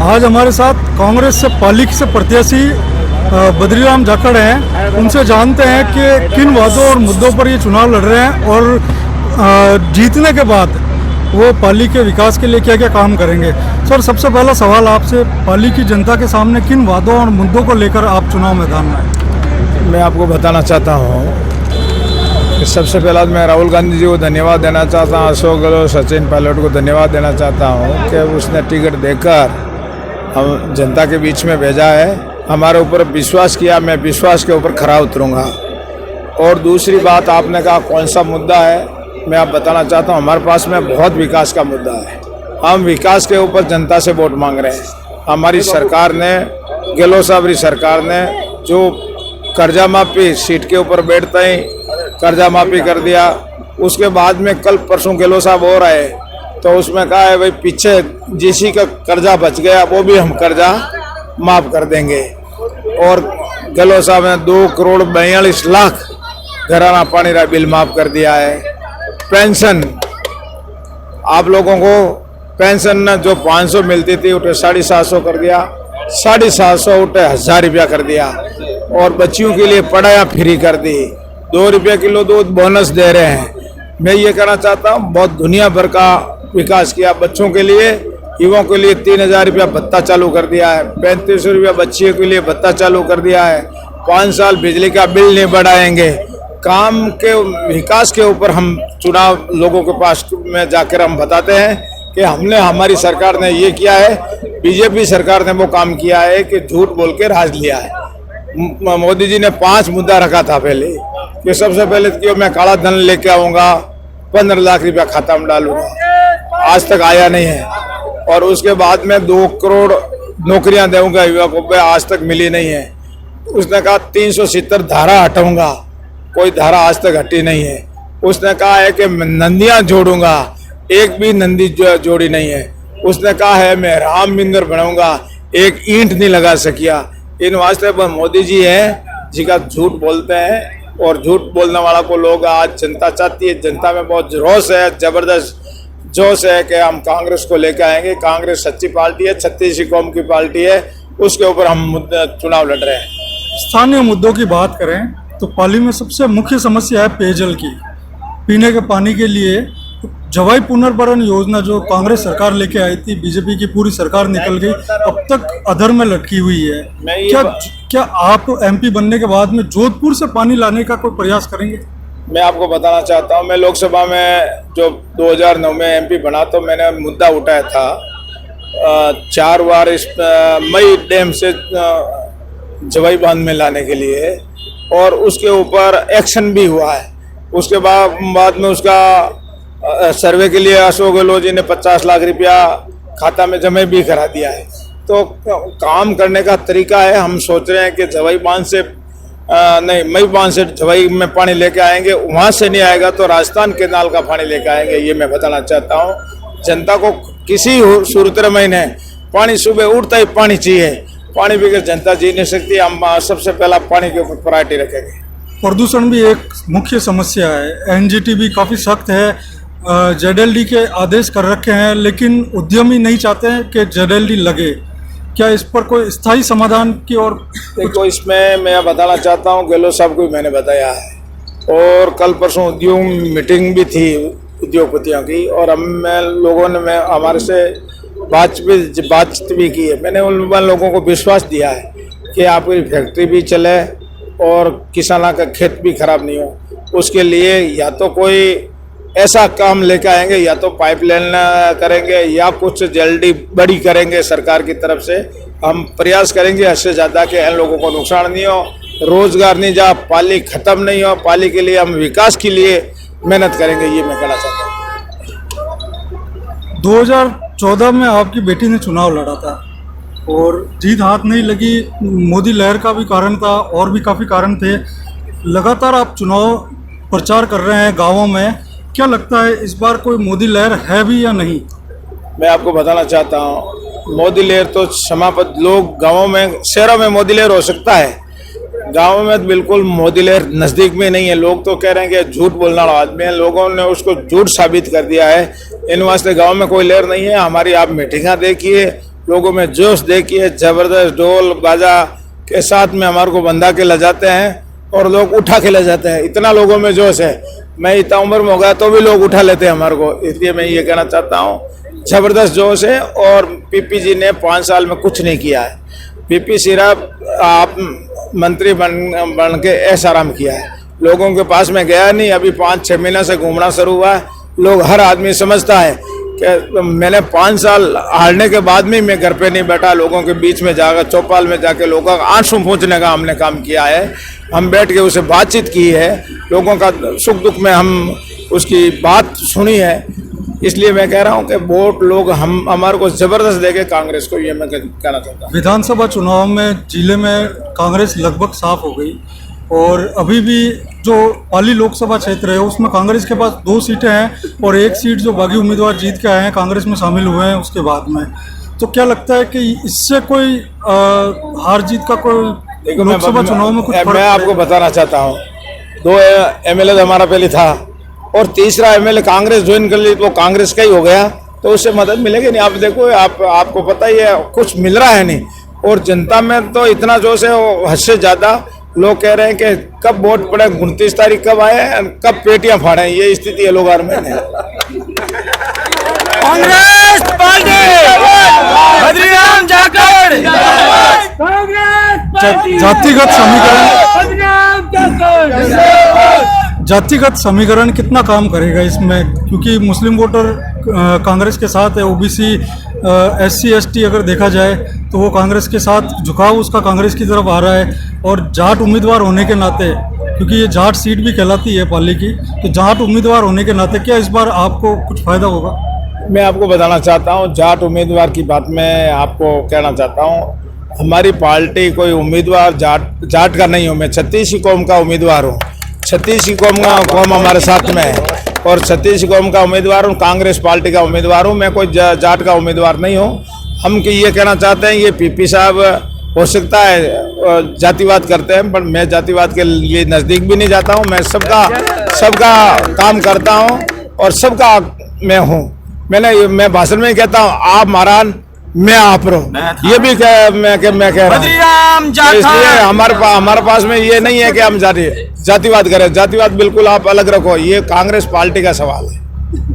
आज हमारे साथ कांग्रेस से पालिक से प्रत्याशी बद्रीराम जाखड़ हैं। उनसे जानते हैं कि किन वादों और मुद्दों पर ये चुनाव लड़ रहे हैं और जीतने के बाद वो पाली के विकास के लिए क्या क्या काम करेंगे। सर, सबसे पहला सवाल आपसे, पाली की जनता के सामने किन वादों और मुद्दों को लेकर आप चुनाव मैदान में हैं? मैं आपको बताना चाहता हूँ कि सबसे पहला मैं राहुल गांधी जी को धन्यवाद देना चाहता हूँ, अशोक गहलोत, सचिन पायलट को धन्यवाद देना चाहता हूँ कि उसने टिकट देकर हम जनता के बीच में भेजा है, हमारे ऊपर विश्वास किया। मैं विश्वास के ऊपर खरा उतरूँगा। और दूसरी बात, आपने कहा कौन सा मुद्दा है, मैं आप बताना चाहता हूँ हमारे पास में बहुत विकास का मुद्दा है। हम विकास के ऊपर जनता से वोट मांग रहे हैं। हमारी सरकार ने, गहलोत साहब की सरकार ने जो कर्जा माफी सीट के ऊपर बैठते ही कर्जा माफी कर दिया, उसके बाद में कल परसों गहलोत साहब हो रहे तो उसमें कहा है भाई पीछे जिसी का कर्जा बच गया वो भी हम कर्जा माफ़ कर देंगे। और गहलोत साहब ने 2,42,00,000 घराना पानी का बिल माफ़ कर दिया है। पेंशन, आप लोगों को पेंशन न जो 500 मिलती थी उठे 750 कर दिया, 750 उठे 1000 रुपया कर दिया। और बच्चियों के लिए पढ़ाया फ्री कर दी, 2 रुपये किलो दूध बोनस दे रहे हैं। मैं ये कहना चाहता हूँ बहुत दुनिया भर का विकास किया। बच्चों के लिए, युवाओं के लिए 3000 रुपया भत्ता चालू कर दिया है, 3500 रुपया बच्चियों के लिए भत्ता चालू कर दिया है, 5 साल बिजली का बिल नहीं बढ़ाएंगे। काम के विकास के ऊपर हम चुनाव लोगों के पास में जाकर हम बताते हैं कि हमने, हमारी सरकार ने ये किया है। बीजेपी सरकार ने वो काम किया है कि झूठ बोल के राज लिया है। मोदी जी ने 5 मुद्दा रखा था पहले कि सबसे पहले कि मैं काला धन लेके आऊँगा, 15 लाख रुपया खाता में डालूंगा, आज तक आया नहीं है। और उसके बाद में 2 करोड़ नौकरियां दूंगा युवा को, आज तक मिली नहीं है। उसने कहा 370 धारा हटाऊंगा, कोई धारा आज तक हटी नहीं है। उसने कहा है कि मैं नंदियां जोड़ूंगा, एक भी नंदी जोड़ी नहीं है। उसने कहा है मैं राम मंदिर बनाऊंगा, एक ईंट नहीं लगा सकिया। इन वास्ते पर मोदी जी हैं जिसका झूठ बोलते हैं, और झूठ बोलने वाला को लोग आज जनता चाहती है। जनता में बहुत रोष है, जबरदस्त जोश है कि हम कांग्रेस को लेकर आएंगे। कांग्रेस सच्ची पार्टी है, छत्तीसी कौम की पार्टी है, उसके ऊपर हम चुनाव लड़ रहे हैं। स्थानीय मुद्दों की बात करें तो पाली में सबसे मुख्य समस्या है पेयजल की। पीने के पानी के लिए जवाई पुनर्भरण योजना जो कांग्रेस सरकार लेके आई थी, बीजेपी की पूरी सरकार निकल गई, अब तक अधर में लटकी हुई है। क्या आप एमपी बनने के बाद में जोधपुर से पानी लाने का कोई प्रयास करेंगे? मैं आपको बताना चाहता हूं, मैं लोकसभा में जो 2009 में एमपी बना तो मैंने मुद्दा उठाया था 4 बार इस मई डैम से जवाई बांध में लाने के लिए, और उसके ऊपर एक्शन भी हुआ है। उसके बाद में उसका सर्वे के लिए अशोक गहलोत जी ने 50 लाख रुपया खाता में जमा भी करा दिया है। तो काम करने का तरीका है। हम सोच रहे हैं कि जवाई बांध से नहीं, मई बांध से जवाई में पानी लेके आएंगे, वहाँ से नहीं आएगा तो राजस्थान केनाल का पानी लेके आएंगे। ये मैं बताना चाहता हूँ जनता को, किसी सूरत महीने पानी सुबह उठता ही पानी चाहिए। पानी बगैर जनता जी नहीं सकती। हम सबसे पहला पानी के ऊपर प्रायोरिटी रखेंगे। प्रदूषण भी एक मुख्य समस्या है। एनजीटी भी काफ़ी सख्त है, जेडएलडी के आदेश कर रखे हैं, लेकिन उद्यमी नहीं चाहते हैं कि जेडएलडी लगे। क्या इस पर कोई स्थायी समाधान की ओर? देखो, इसमें मैं बताना चाहता हूँ, गहलोत साहब को मैंने बताया है, और कल परसों उद्योग मीटिंग भी थी उद्योगपतियों की, और हम लोगों ने हमारे से बातचीत भी की है। मैंने उन लोगों को विश्वास दिया है कि आपकी फैक्ट्री भी चले और किसानों का खेत भी खराब नहीं हो। उसके लिए या तो कोई ऐसा काम लेकर आएंगे, या तो पाइपलाइन करेंगे, या कुछ जल्दी बड़ी करेंगे सरकार की तरफ से। हम प्रयास करेंगे इससे ज़्यादा कि इन लोगों को नुकसान नहीं हो, रोजगार नहीं जा, पाली खत्म नहीं हो। पाली के लिए हम विकास के लिए मेहनत करेंगे, ये मैं कहना चाहता हूँ। 2014 में आपकी बेटी ने चुनाव लड़ा था और जीत हाथ नहीं लगी। मोदी लहर का भी कारण था, और भी काफ़ी कारण थे। लगातार आप चुनाव प्रचार कर रहे हैं गाँवों में, क्या लगता है इस बार कोई मोदी लहर है भी या नहीं? मैं आपको बताना चाहता हूँ, मोदी लहर तो समाप्त। लोग गाँवों में, शहरों में मोदी लहर हो सकता है, गाँव में बिल्कुल मोदी लहर नज़दीक में नहीं है। लोग तो कह रहे हैं कि झूठ बोलने वाला आदमी है, लोगों ने उसको झूठ साबित कर दिया है। इन वास्ते गाँव में कोई लहर नहीं है। हमारी आप मीटिंगें देखिए, लोगों में जोश देखिए, जबरदस्त ढोल बाजा के साथ में हमारे को बंधा के ले जाते हैं और लोग उठा के ले जाते हैं। इतना लोगों में जोश है, मैं इतना उम्र में हो गया तो भी लोग उठा लेते हैं हमारे को। इसलिए मैं ये कहना चाहता हूँ, जबरदस्त जोश है। और पीपी जी ने 5 साल में कुछ नहीं किया है। पीपी सिर्फ आप मंत्री बन के ऐसा आराम किया है, लोगों के पास में गया नहीं। अभी 5-6 महीने से घूमना शुरू हुआ है। लोग, हर आदमी समझता है कि मैंने 5 साल हारने के बाद में मैं घर पे नहीं बैठा, लोगों के बीच में जाकर चौपाल में जाके लोगों का आंसू पहुँचने का हमने काम किया है। हम बैठ के उसे बातचीत की है, लोगों का सुख दुख में हम उसकी बात सुनी है। इसलिए मैं कह रहा हूँ कि वोट लोग हमारे को जबरदस्त देके कांग्रेस को, ये मैं कहना चाहता हूँ। विधानसभा चुनाव में जिले में कांग्रेस लगभग साफ हो गई और अभी भी जो पाली लोकसभा क्षेत्र है उसमें कांग्रेस के पास 2 सीटें हैं और 1 सीट जो बागी उम्मीदवार जीत के आए हैं कांग्रेस में शामिल हुए हैं उसके बाद में। तो क्या लगता है कि इससे कोई हार जीत का कोई लोकसभा चुनाव में कुछ फर्क मैं आपको बताना चाहता हूँ, 2 एमएलए हमारा पहले था और तीसरा एमएलए कांग्रेस ज्वाइन कर ली, तो कांग्रेस का ही हो गया, तो उससे मदद मिलेगी नहीं। आप देखो, आपको पता ही है कुछ मिल रहा है नहीं। और जनता में तो इतना जोश है, हद से ज्यादा लोग कह रहे हैं कि कब वोट पड़े, 29 तारीख कब आए, कब पेटियां फाड़े। ये स्थिति है लोग में। कांग्रेस पार्टी बद्रीराम जाखड़, जातिगत समीकरण कितना काम करेगा इसमें, क्योंकि मुस्लिम वोटर कांग्रेस के साथ है, ओबीसी SC ST अगर देखा जाए तो वो कांग्रेस के साथ, झुकाव उसका कांग्रेस की तरफ आ रहा है। और जाट उम्मीदवार होने के नाते, क्योंकि ये जाट सीट भी कहलाती है पाली की, तो जाट उम्मीदवार होने के नाते क्या इस बार आपको कुछ फायदा होगा? मैं आपको बताना चाहता हूँ, जाट उम्मीदवार की बात मैं आपको कहना चाहता हूँ। हमारी पार्टी कोई उम्मीदवार जाट का नहीं हूँ, मैं 36 कौम का उम्मीदवार हूँ। 36 कौम हमारे साथ में है और 36 कौम का उम्मीदवार हूँ, कांग्रेस पार्टी का उम्मीदवार हूँ। मैं कोई जाट का उम्मीदवार नहीं हूँ। हम ये कहना चाहते हैं, ये पीपी साहब हो सकता है जातिवाद करते हैं, पर मैं जातिवाद के लिए नज़दीक भी नहीं जाता हूँ। मैं सबका काम करता हूँ और सबका मैं हूँ। मैं भाषण में कहता हूँ, आप महारान मैं आप रो, ये भी मैं कह रहा हूँ। इसलिए हमारे पास में ये नहीं है कि हम जातिवाद करें। जातिवाद बिल्कुल आप अलग रखो, ये कांग्रेस पार्टी का सवाल है।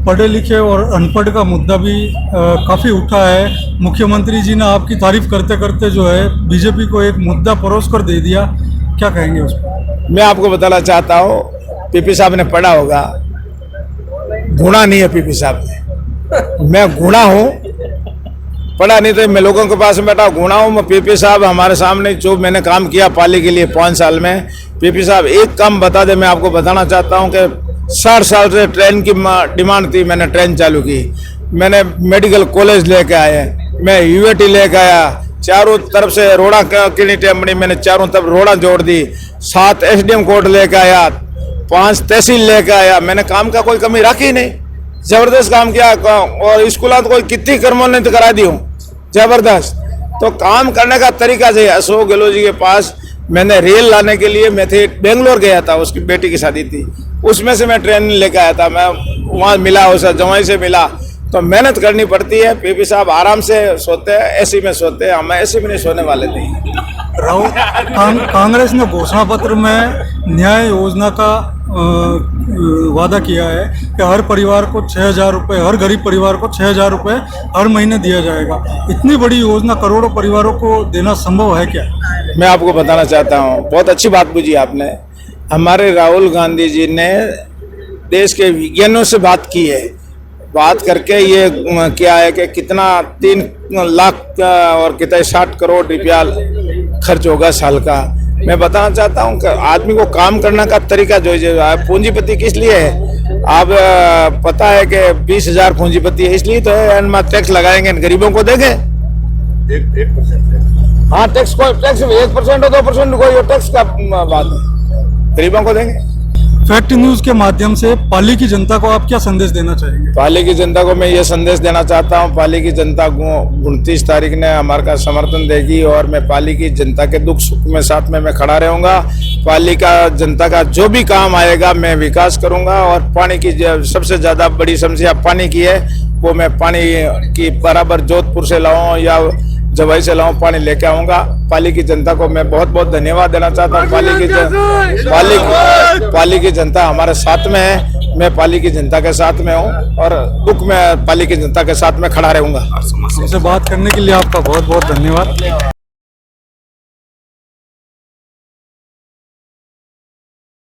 पढ़े लिखे और अनपढ़ का मुद्दा भी काफ़ी उठा है। मुख्यमंत्री जी ने आपकी तारीफ करते करते जो है बीजेपी को एक मुद्दा परोस कर दे दिया, क्या कहेंगे उस पर? मैं आपको बताना चाहता हूँ, पीपी साहब ने पढ़ा होगा, गुणा नहीं है पीपी साहब ने। मैं गुणा हूँ, पढ़ा नहीं तो मैं लोगों के पास में बैठा गुणा हूँ। मैं पीपी साहब हमारे सामने जो मैंने काम किया पाली के लिए 5 साल में, पीपी साहब एक काम बता दे। मैं आपको बताना चाहता हूँ कि 60 साल से ट्रेन की डिमांड थी, मैंने ट्रेन चालू की। मैंने मेडिकल कॉलेज लेके आए, मैं यूएटी लेके आया, चारों तरफ से रोड़ा कितनी टेम्पनी मैंने चारों तरफ रोड़ा जोड़ दी, 7 SDM कोर्ट लेके आया, 5 तहसील लेके आया। मैंने काम का कोई कमी रखी नहीं, जबरदस्त काम किया। और स्कूल तो कोई कितनी कर्मोन्नति करा दी हूँ, जबरदस्त। तो काम करने का तरीका से अशोक गहलोत जी के पास मैंने रेल लाने के लिए मैं थे बेंगलोर गया था, उसकी बेटी की शादी थी, उसमें से मैं ट्रेन लेकर आया था। मैं वहाँ मिला, उसे जवाई से मिला। तो मेहनत करनी पड़ती है। पीपी साहब आराम से सोते हैं, एसी में सोते हैं, हम एसी में नहीं सोने वाले नहीं। कांग्रेस ने घोषणा पत्र में न्याय योजना का वादा किया है कि हर परिवार को 6,000 रुपये, हर गरीब परिवार को 6,000 रुपये हर महीने दिया जाएगा। इतनी बड़ी योजना करोड़ों परिवारों को देना संभव है क्या? मैं आपको बताना चाहता हूँ, बहुत अच्छी बात पूछी आपने। हमारे राहुल गांधी जी ने देश के विज्ञानियों से बात की है, बात करके ये क्या है कि कितना 3 लाख और कितना 60 करोड़ रुपया खर्च होगा साल का। मैं बताना चाहता हूँ कि आदमी को काम करने का तरीका जो है, पूंजीपति किस लिए है? आप पता है कि 20,000 पूंजीपति है, इसलिए तो है टैक्स लगाएंगे, गरीबों को देंगे 1%। हाँ, टैक्स 1% हो 2% कोई टैक्स का बात है, गरीबों को देंगे। फैक्ट न्यूज के माध्यम से पाली की जनता को आप क्या संदेश देना चाहेंगे? पाली की जनता को मैं ये संदेश देना चाहता हूँ, पाली की जनता 29 तारीख ने हमारे का समर्थन देगी और मैं पाली की जनता के दुख सुख में साथ में मैं खड़ा रहूँगा। पाली का जनता का जो भी काम आएगा मैं विकास करूँगा और पानी की सबसे ज़्यादा बड़ी समस्या पानी की है, वो मैं पानी की बराबर जोधपुर से लाऊं या जवाई से लाऊं, पानी लेके आऊँगा। पाली की जनता को मैं बहुत बहुत धन्यवाद देना चाहता हूँ। पाली की जनता हमारे साथ में है, मैं पाली की जनता के साथ में हूँ और दुख में पाली की जनता के साथ में खड़ा रहूँगा। हमसे बात करने के लिए आपका बहुत बहुत धन्यवाद।